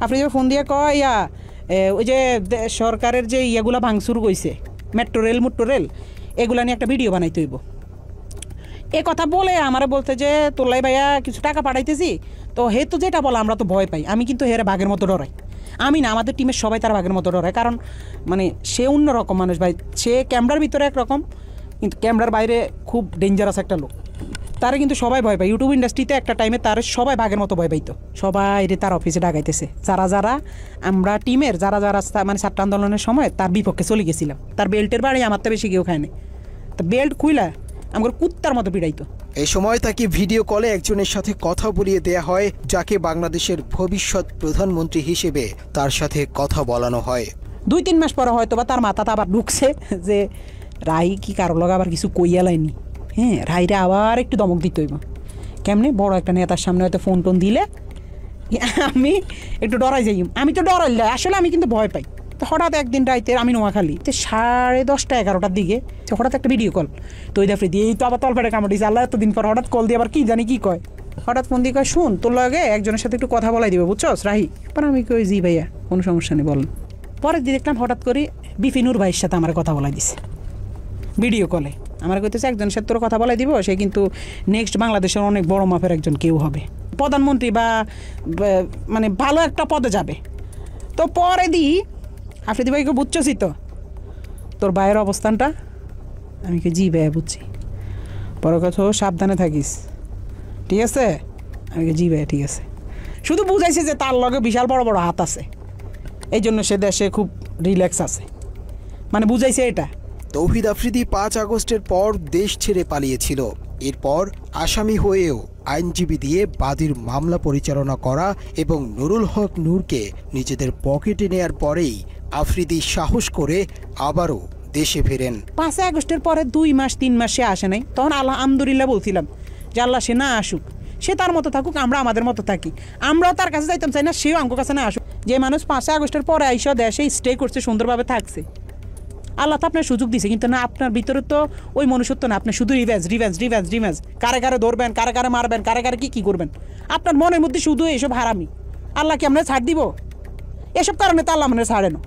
Afridi phone দিয়ে কয় ওই যে সরকারের যে ইয়েগুলো ভাঙচুর কইছে মেট্রো রেল এগুলা নিয়ে একটা ভিডিও বানাইতে হইব। এ কথা বলে আমারে বলতে যে তোলাই ভাইয়া কিছু টাকা পাঠাইতেছি, তো হে তো যেটা বলে আমরা তো ভয় পাই। আমি কিন্তু হেরে বাঘের মতো ডরাই। আমি না, আমাদের টিমের সবাই তার বাঘের মতো ডরায়, কারণ মানে সে অন্যরকম মানুষ ভাই। সে ক্যামেরার ভিতরে একরকম, কিন্তু ক্যামেরার বাইরে খুব ডেঞ্জারাস একটা লোক। তারা কিন্তু সবাই ভয় পায়। ইউটিউব ইন্ডাস্ট্রিতে একটা টাইমে তার সবাই বাঘের মতো ভয় পাইতো। সবাই তার অফিসে ডাকাইতেছে, যারা আমরা টিমের যারা মানে ছাত্র আন্দোলনের সময় তার বিপক্ষে চলে গেছিলাম। তার বেল্টের বাড়ি আমার তো বেশি কেউ খায়নি, তা বেল্ট খুইলা আমার কুত্তার মতো পিড়াইতো। এই সময় তাকে ভিডিও কলে একজনের সাথে কথা বলিয়ে দেয়া হয়, যাকে বাংলাদেশের ভবিষ্যৎ প্রধানমন্ত্রী হিসেবে তার সাথে কথা বলানো হয়। 2-3 মাস পরে হয়তো বা তার মাথাতে আবার ঢুকছে যে রাই কি কারো লগে আবার কিছু কইয়া লাইনি। হ্যাঁ, রাইরে আবার একটু দমক দিতে হইব। কেমনে বড় একটা নেতার সামনে হয়তো ফোন টোন দিলে আমি একটু ডরাই যাই। আমি তো ডরাই যাই, আসলে আমি কিন্তু ভয় পাই। তো হঠাৎ একদিন রাইতে আমি নোয়াখালী 10:30 11টার দিকে হঠাৎ একটা ভিডিও কল। তো ওই দেখে দিয়ে এই তো আবার তলপেটে কামড় দিয়েছে। আল্লাহ এতদিন পর হঠাৎ কল দিয়ে আবার কি জানি কি কয়। হঠাৎ ফোন দিয়ে কয়, শুন তোর লগে একজনের সাথে একটু কথা বলাই দিবে, বুঝছস রাহি? পর আমি কই জি ভাইয়া, কোনো সমস্যা নেই বলেন। পরের দিন দেখলাম হঠাৎ করে বিপিনুর ভাইয়ের সাথে আমার কথা বলাই দিছে ভিডিও কলে। আমার কইতেছে একজনের সাথে তোর কথা বলাই দিব, সে কিন্তু নেক্সট বাংলাদেশের অনেক বড় মাপের একজন কেউ হবে, প্রধানমন্ত্রী বা মানে ভালো একটা পদে যাবে। তো পরে দিই আফ্রিদি ভাইকে বুঝছসই তো তোর ভাইয়ের অবস্থানটা? আমি কি জি ভাইয়া বুঝছি, পরে কথা সাবধানে থাকিস, ঠিক আছে? আমি কি জি ভাইয়া ঠিক আছে। শুধু বুঝাইছে যে তার লগে বিশাল বড় বড় হাত আছে, এই জন্য সে দেশে খুব রিল্যাক্স আছে, মানে বুঝাইছে এটা। তৌহিদ আফ্রিদি 5 আগস্টের পর দেশ ছেড়ে পালিয়েছিল। এরপর আসামি হয়েও আইনজীবী দিয়ে বাদীর মামলা পরিচালনা করা এবং নুরুল হক নূরকে নিজেদের পকেটে নেয়ার পরেই আফ্রিদি সাহস করে আবারও দেশে ফেরেন। 5 আগস্টের পরে 2 মাস 3 মাস সে আসে নাই। তখন আলহামদুলিল্লাহ বলছিলাম যে আল্লাহ সে না আসুক, সে তার মতো থাকুক, আমরা আমাদের মতো থাকি। আমরাও তার কাছে যাইতাম চাই না, সেও আমার কাছে না আসুক। যে মানুষ 5 আগস্টের পরে আইসা দেশে স্টে করছে, সুন্দরভাবে থাকছে, আল্লাহ তো আপনার সুযোগ দিছে, কিন্তু না আপনার ভিতরে তো ওই মনুষ্যত্ব না। আপনি শুধু রিভেঞ্জ, কারে কারে ধরবেন, কারে কারে মারবেন, কারে কারে কি করবেন, আপনার মনের মধ্যে শুধু এসব হারামি। আল্লাহ কি আপনার ছাড় দিব? এসব কারণে তো আল্লাহ আপনার ছাড়ে না।